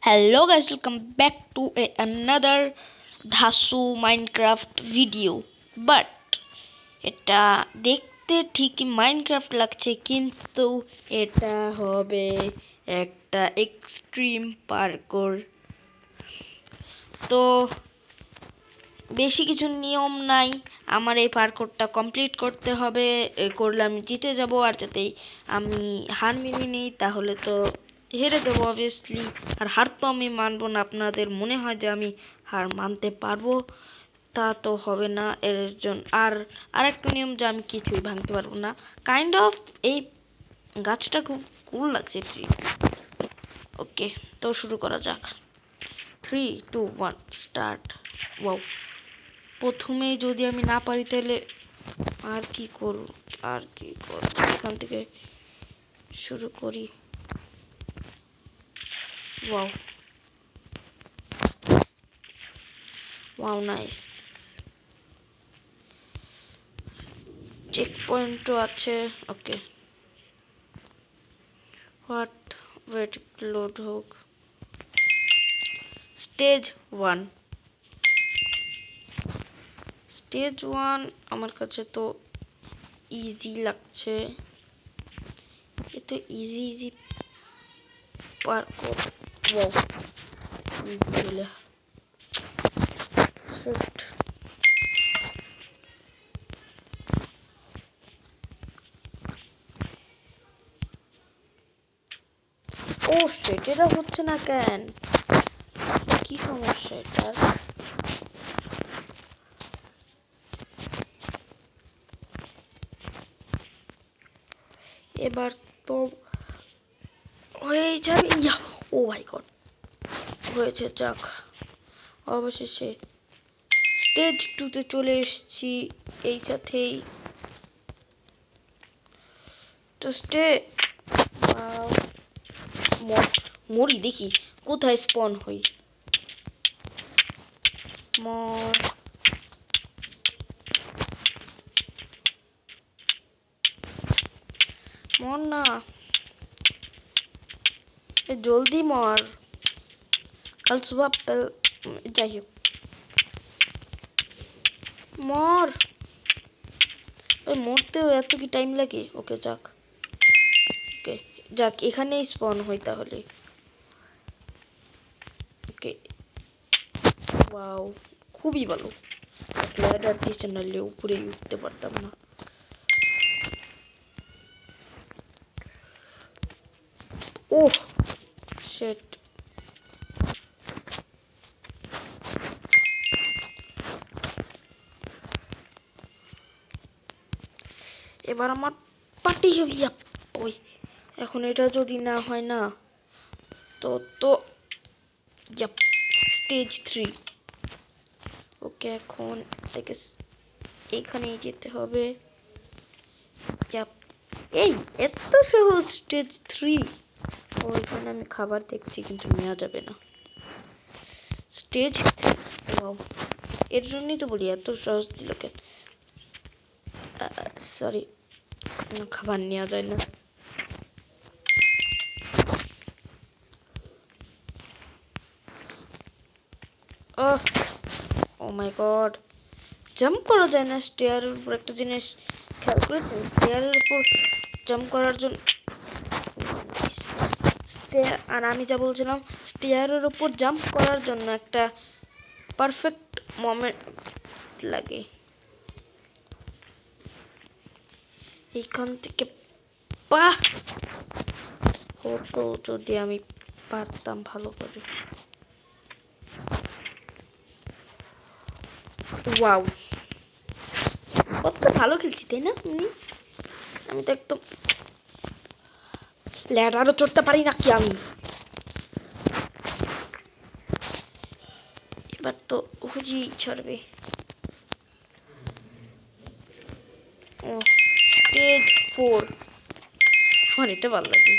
Hello guys, welcome back to another ধাসু Minecraft video. But এটা দেখতে ঠিকই মাইনক্রাফট লাগছে, কিন্তু এটা হবে একটা এক্সট্রিম পার্কোর। তো বেশি কিছু নিয়ম নাই, আমার এই পার্কোরটা কমপ্লিট করতে হবে। করলে আমি জিতে যাব, আর যদি আমি হার মেনে নিই তাহলে তো হেরে দেবো অবভিয়াসলি। আর হার তো আমি মানবো না। আপনাদের মনে হয় যে আমি হার মানতে পারবো, তা তো হবে না। এর জন্য আরেকটা নিয়ম যে আমি কিছুই ভাঙতে পারবো না। কাইন্ড অফ এই গাছটা খুব কুল লাগছে। ওকে, তো শুরু করা যাক। 3, 2, 1 স্টার্ট। ওয়াও, প্রথমেই যদি আমি না পারি তাহলে আর কি করব, এখান থেকে শুরু করি। Wow wow, nice. চেক পয়েন্টও আছে। ওকে, ওয়েট লোড হোক। স্টেজ 1 আমার কাছে তো ইজি লাগছে। এ তো ইজি পার কর। Wow, easy. ও শিট, এটা হচ্ছে না কেন? কি সমস্যা এটার? এবার তো হয়ে যাবে। ও মাই গড, হয়েছে। যাক, অবশেষে স্টেজ 2-তে চলে এসেছি এই সাথেই। তো মরি, দেখি কোথায় স্পন হই। মর না, জলদি মর। কাল সুবহ যাই হোক, মর। মরতেও এত কি টাইম লাগে? ওকে যাক, এখানেই স্পন হই তাহলে। ওকে, ওয়াও, খুবই ভালো। ল্যাডার দিয়েছে, নাহলে উপরে উঠতে পারতাম না। ওহ শিট, এবার আমার পার্টি হবে। ওই এখন এটা যদি না হয় না তো স্টেজ 3। ওকে, এখন থেকে এখানেই যেতে হবে। এই এত সহজ স্টেজ 3। ওইখানে আমি খাবার দেখছি, কিন্তু নেওয়া যাবে না। স্টেজ এর জন্যই তো বলি এত সহজ দিল কেন। সরি, খাবার নেওয়া যায় না। ও মাই গড, জাম্প করা যায় না স্টেয়ারের উপর। একটা জিনিস খেয়াল করেছেন? স্টেয়ারের উপর জাম্প করার জন্য আর আমি যা বলছিলাম, স্টেয়ারের উপর জাম্প করার জন্য একটা পারফেক্ট মোমেন্ট লাগে। এইখান থেকে হতো যদি আমি পারতাম ভালো করে। ওয়াও, কত ভালো খেলছি তাই না? আমি তো একদম ল্যাডারও চড়তে পারি না কি আমি। এবার তো হুজি ছাড়বে। ও স্টেজ 4, আমার এটা ভালো লাগে।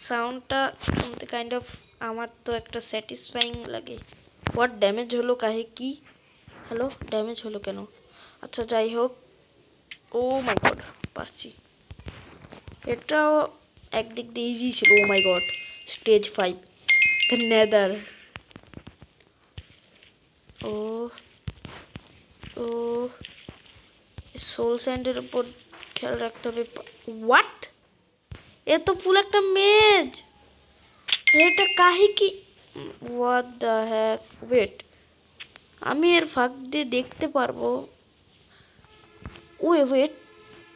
সাউন্ডটা কাইন্ড অফ আমার তো একটা স্যাটিসফাইং লাগে। হোয়াট ড্যামেজ হলো কাহে কি? হ্যালো, ড্যামেজ হলো কেন? আচ্ছা যাই হোক। ও মাই গড, পারছি। এটাও একদিক দিয়ে ইজি ছিল। Oh my god, stage 5 the nether. Oh oh soul স্যান্ডের উপর খেয়াল রাখতে হবে। হোয়াট, এ তো ফুল একটা মেজ। এটা কাহি কি, হোয়াট দ্য হ্যাক, ওয়েট, আমি এর ফাঁক দিয়ে দেখতে পারবো? ওয়েট,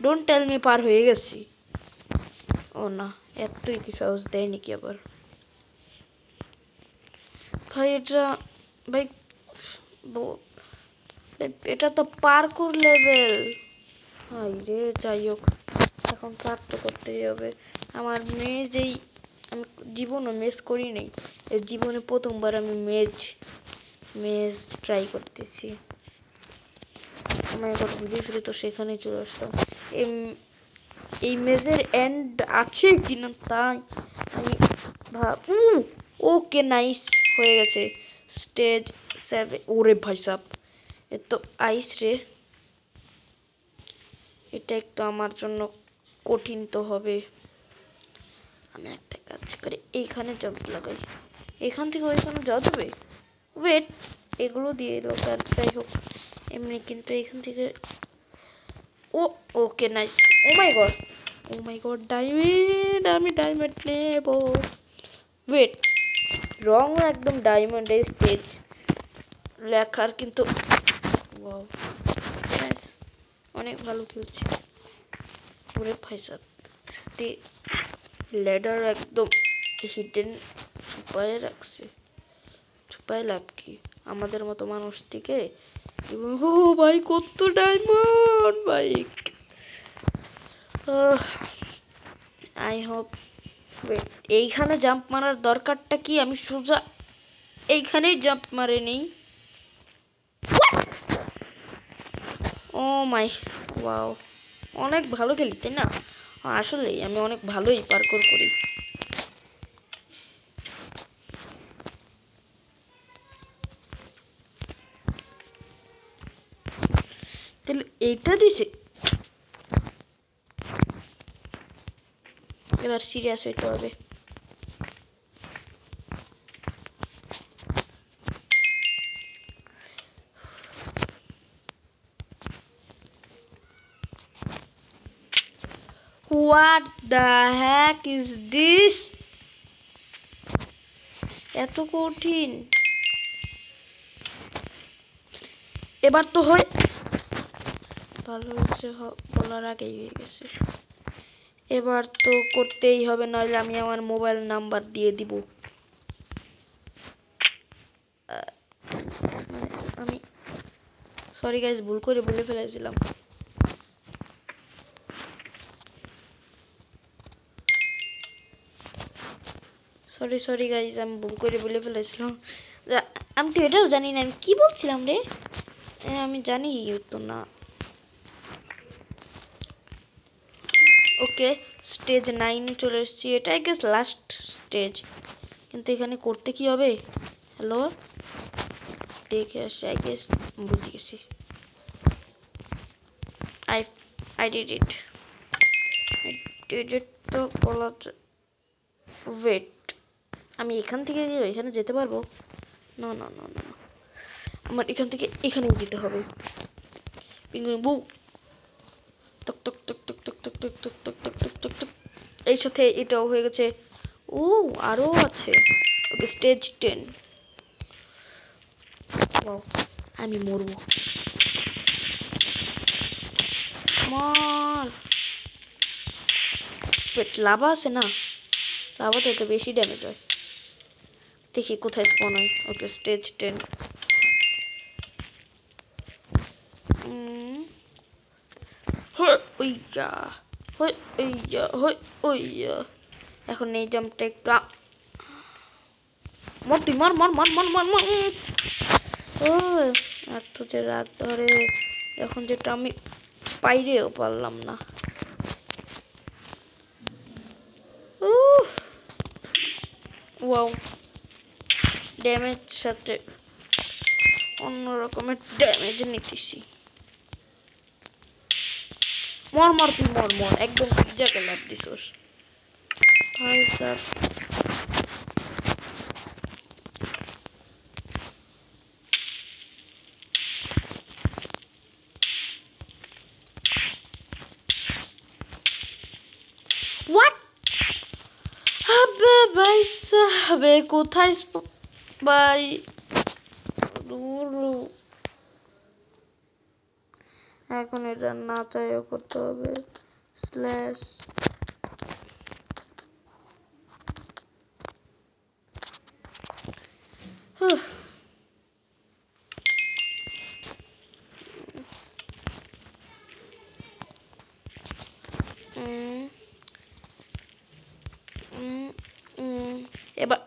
ডোন্ট টেল মি পার হয়ে গেছি। ও না, এতই কি সাহস দেয় নাকি আবার? ভাই এটা, ভাই এটা তো পার্কুর লেভেল। হাই রে, যাই হোক, এখন পার তো করতেই হবে। আমার মেজেই, আমি জীবনও মেজ করি নাই, এই জীবনে প্রথমবার আমি মেজ ট্রাই করতেছি। আমার একবার ভিডিও শুরু তো সেখানেই চলে আসলাম। এই মেজের এন্ড আছে কিনা তাই আমি ভাব। ওকে নাইস, হয়ে গেছে স্টেজ 7। ওরে ভাই সাব, এ তো আইস রে, এটা একটু আমার জন্য কঠিন তো হবে। আমি একটা কাজ করি, এইখানে জাম্প লাগাই, এখান থেকে ওইখানে যাওয়া যাবে। ওয়েট, এগুলো দিয়ে এলো, যাই হোক এমনি, কিন্তু এখান থেকে okay nice. O my god diamond, আমি ডায়মন্ড নেব। ওয়েট, রং একদম ডায়মন্ডের স্টেজ লেখার, কিন্তু ওয়াও নাইস, অনেক ভালো খেলছি। ওরে ভাই সাব, লেডার একদম হিডেন ছুপায় রাখছে। ছুপায় লাভ কি, আমাদের মতো মানুষ থেকে। ও ভাই কত ডায়মন্ড বাইক। আই হোপ, এইখানে জাম্প মারার দরকারটা কি, আমি সোজা এইখানেই জাম্প মারে নেই। ও মাই ওয়াও, অনেক ভালো খেলি তাই না? আসলেই আমি অনেক ভালোই পার্কোর করি। তাহলে এইটা দিছে, এবার সিরিয়াস হইতে হবে। What the heck is this? এত কঠিন। এবার তো হয়, ভালো হয়েছে, বলার আগেই হয়ে গেছে। এবার তো করতেই হবে, নইলে আমি আমার মোবাইল নাম্বার দিয়ে দিব। আমি সরি গাইজ, ভুল করে বলে ফেলেছিলাম। সরি গাইজ, আমি ভুল করে বলে ফেলেছিলাম। আমি তো এটাও জানি না আমি কি বলছিলাম রে। আমি জানি উত্তর না। ওকে, স্টেজ 9 চলে এসেছি, এটা আই গেস লাস্ট স্টেজ। কিন্তু এখানে করতে কি হবে? হ্যালো, দেখে আসি, আই গেস বুঝে গেছি। I did it তো বলা। ওয়েট, আমি এখান থেকে এখানে যেতে পারবো? না, আমার এখান থেকে এখানেই যেতে হবে। বু টক টক টক টক টক টক টক টক টক টক টক টক টক। এই সাথে এটাও হয়ে গেছে। ও আরো আছে। ওকে, স্টেজ 10। আমি মরবো। লাভা আছে না, লাভাতে তো বেশি ড্যামেজ হয়। দেখি কোথায় স্পন হয়। ওকে, স্টেজ 10। এখন এই জাম্পটা একটু মর, তুই মর। ও এত যে রাগ ধরে, এখন যেটা আমি পাইরেও পারলাম না। ওয়াও, ড্যামেজ সাথে অন্য রকমের ড্যামেজ নিতেছি। মর তুই মর, একদম ঠিক জায়গায় লাভ দিছস। ভাই স্যার হোয়াট আবে ভাই সাহেব কোথায় ভাই এখন এটা না চাইও করতে হবে স্ল্যাশ এবার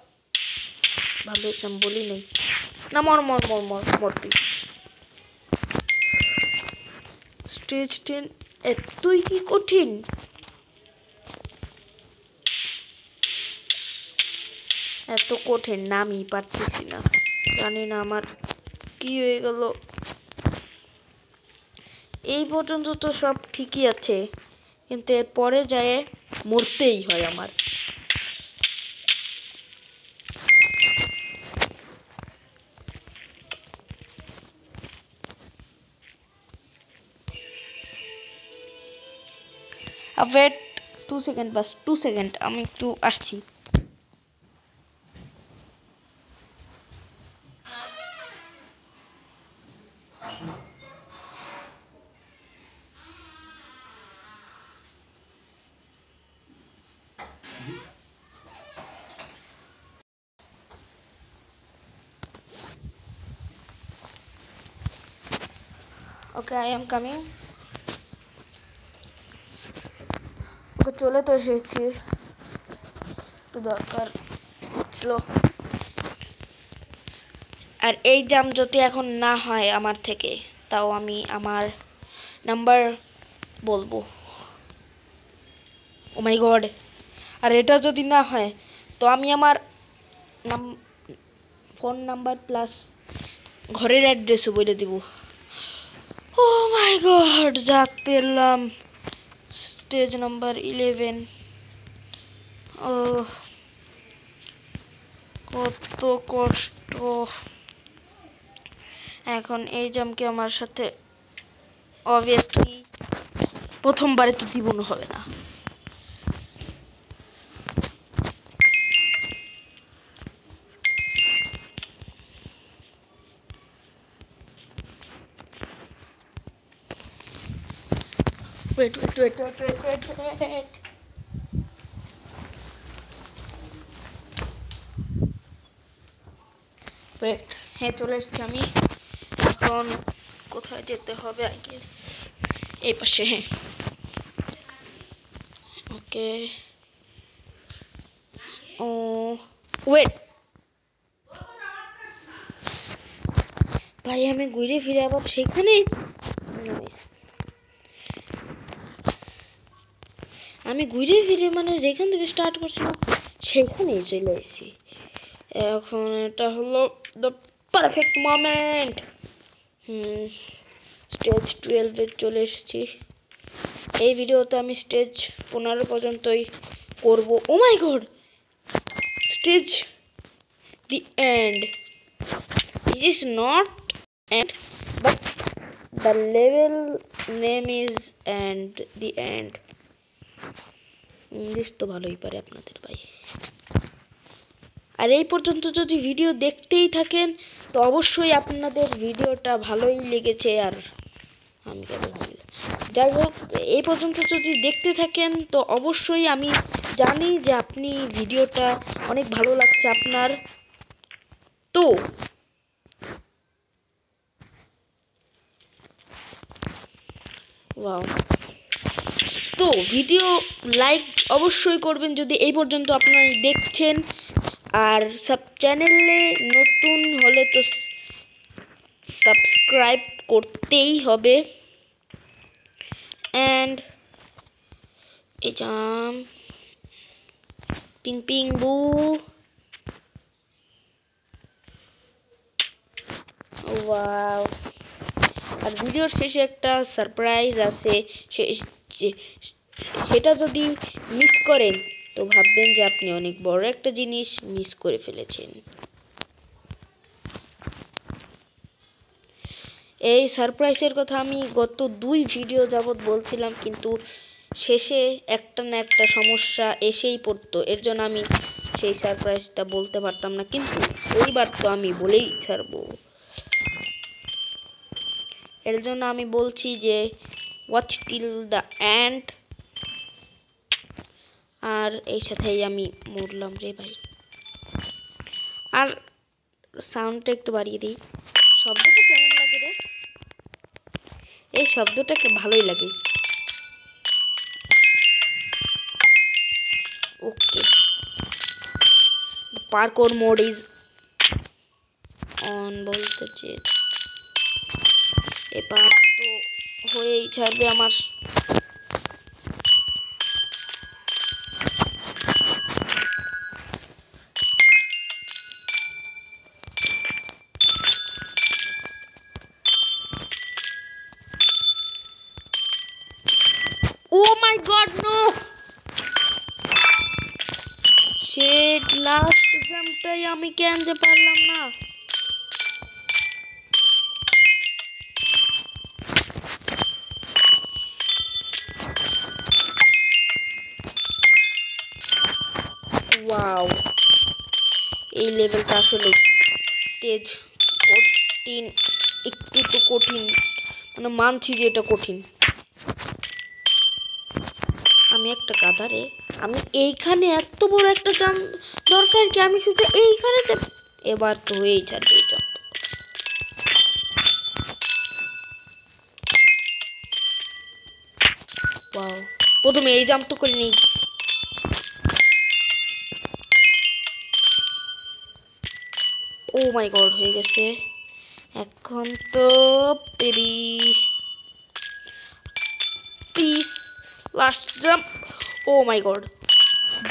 ভালো আমি বলি নেই না মর মর মর মর মর তুই স্টেজ 10 এতই কি কঠিন এত কঠিন না আমি পারতেছি না জানি না আমার কি হয়ে গেল এই পর্যন্ত তো সব ঠিকই আছে কিন্তু এর পরে যায় মরতেই হয় আমার ওয়েট 2 সেকেন্ড বাস 2 সেকেন্ড আমি একটু আসছি okay I am coming okay চলে তো এসেছি তো দরকার ছিল আর এই জাম যদি এখন না হয় আমার থেকে তাও আমি আমার নাম্বার বলবো ও মাই গড আর এটা যদি না হয় তো আমি আমার ফোন নাম্বার প্লাস ঘরের অ্যাড্রেসও বলে দিব ও মাই গড যাক পেলাম স্টেজ নাম্বার 11 ও কত কষ্ট এখন এই জামকে আমার সাথে অবভিয়াসলি প্রথমবারে তো জীবন হবে না wait হ্যাঁ চলে এসেছি আমি এখন কোথায় যেতে হবে আই গেস এই পাশে হ্যাঁ ওকে ও ওয়েট ভাই আমি ঘুরে ফিরে আবার সেখানেই আমি ঘুরে ফিরে মানে যেখান থেকে স্টার্ট করছিলাম সেখানেই চলে এসেছি এখন এটা হলো দ্য পারফেক্ট মোমেন্ট স্টেজ 12 এ চলে এসেছি এই ভিডিওতে আমি স্টেজ 15 পর্যন্তই করব oh my god stage the end this is not end but the level name is and the end English তো ভালোই পারে আপনাদের ভাই আর এই পর্যন্ত যদি ভিডিও দেখতেই থাকেন তো অবশ্যই আপনাদের ভিডিওটা ভালোই লেগেছে আর আমি কেন ভালো যাই হোক এই পর্যন্ত যদি দেখতে থাকেন তো অবশ্যই আমি জানি যে আপনি ভিডিওটা অনেক ভালো লাগছে আপনার তো ওয়াও তো ভিডিও লাইক অবশ্যই করবেন যদি এই পর্যন্ত আপনারা দেখছেন আর সব চ্যানেলে নতুন হলে তো সাবস্ক্রাইব করতেই হবে এন্ড এই জাম পিং পিং বু ওয়াও আর ভিডিওর শেষে একটা সারপ্রাইজ আছে সেটা যদি মিস করেন তো ভাববেন যে আপনি অনেক বড় একটা জিনিস মিস করে ফেলেছেন। এই সারপ্রাইজের কথা আমি গত 2 ভিডিও যাবৎ বলছিলাম, কিন্তু শেষে একটা না একটা সমস্যা এসেই পড়তো। এর জন্য আমি সেই সারপ্রাইজটা বলতে পারতাম না, কিন্তু এইবার তো আমি বলেই ছাড়বো। এর জন্য আমি বলছি যে ওয়াচ টিল দ্য এন্ড। আর এই সাথেই আমি মরলাম রে ভাই। আর সাউন্ডটা একটু বাড়িয়ে দিই। শব্দটা কেমন লাগে রে? এই শব্দটাকে ভালোই লাগে। ওকে, পার্কোর মোড ইজ অন বলতেছে। এবার তো হয়েই ছাড়বে আমার। Oh my god, no! Shit, last জাম্পটাই আমি কেন যে পারলাম না। ওয়াও, এই লেভেলটা আসলে স্টেজ 14 একটু তো কঠিন, মানে মানছি যে এটা কঠিন। আমি একটা গাধারে, আমি এইখানে এত বড় একটা জাম্প দরকার কি? আমি শুধু এইখানে এবার তো হয়েই ছাড়বে এটা। ওয়াও, প্রথমে এই জাম্প তো করে নিই। ও মাই গড, হয়ে গেছে। এখন তো baby please last jump. Oh my god,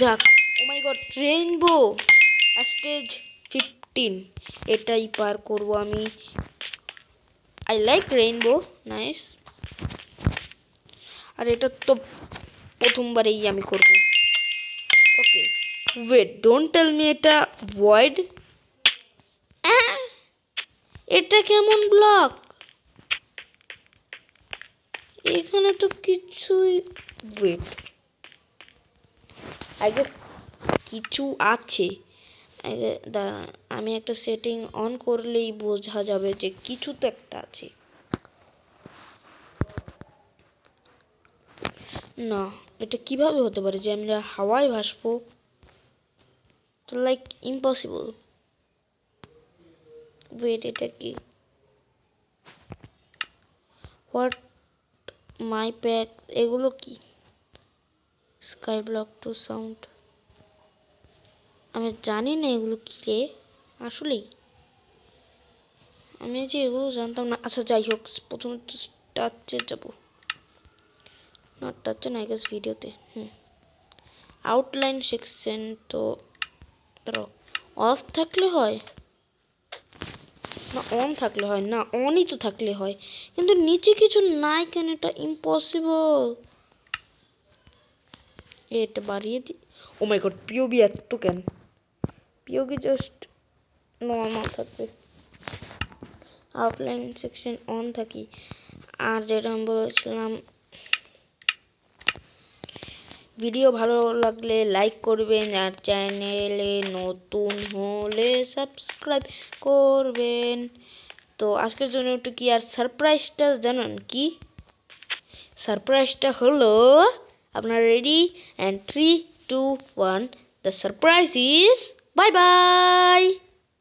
যাক। Oh my god, rainbow stage 15 এটাই পার করব আমি। I like rainbow, nice. আর এটা তো প্রথমবারেই আমি করব। Okay, wait, don't tell me এটা ভয়েড। এটা কেমন ব্লক? এখানে তো কিছুই, ওয়েট, আই গেস কিছু আছে। দাঁড়া, আমি একটা সেটিং অন করলেই বোঝা যাবে যে কিছু তো একটা আছে। না, এটা কিভাবে হতে পারে যে আমরা হাওয়ায় ভাসবো? তো লাইক ইম্পসিবল। ওয়েট, এটা কি? হোয়াট মাই প্যাক, এগুলো কি? স্কাই ব্লক টু সাউন্ড, আমি জানি না এগুলো কি রে আসলেই। আমি যে এগুলো জানতাম না। আচ্ছা যাই হোক, প্রথমে তো টাচে যাবো, না টাচে না, গেছে ভিডিওতে। আউটলাইন সেকশন তো অফ থাকলে হয় না অন থাকলে হয়? না, অনই তো থাকলে হয়, কিন্তু নিচে কিছু নাই কেন? এটা ইম্পসিবল। এটা বাড়িয়ে দি। ও মাই গড, পিওবি এত কেন? পিওবি জাস্ট নর্মাল থাকবে, আউটলাইন সেকশন অন থাকি। আর যেটা আমি বলেছিলাম, ভিডিও ভালো লাগলে লাইক করবেন, আর চ্যানেলে নতুন হলে সাবস্ক্রাইব করবেন। তো আজকের জন্য একটু কি, আর সারপ্রাইজটা জানেন কি? সারপ্রাইজটা হলো, আপনারা ready? And 3, 2, 1, the surprise is bye bye.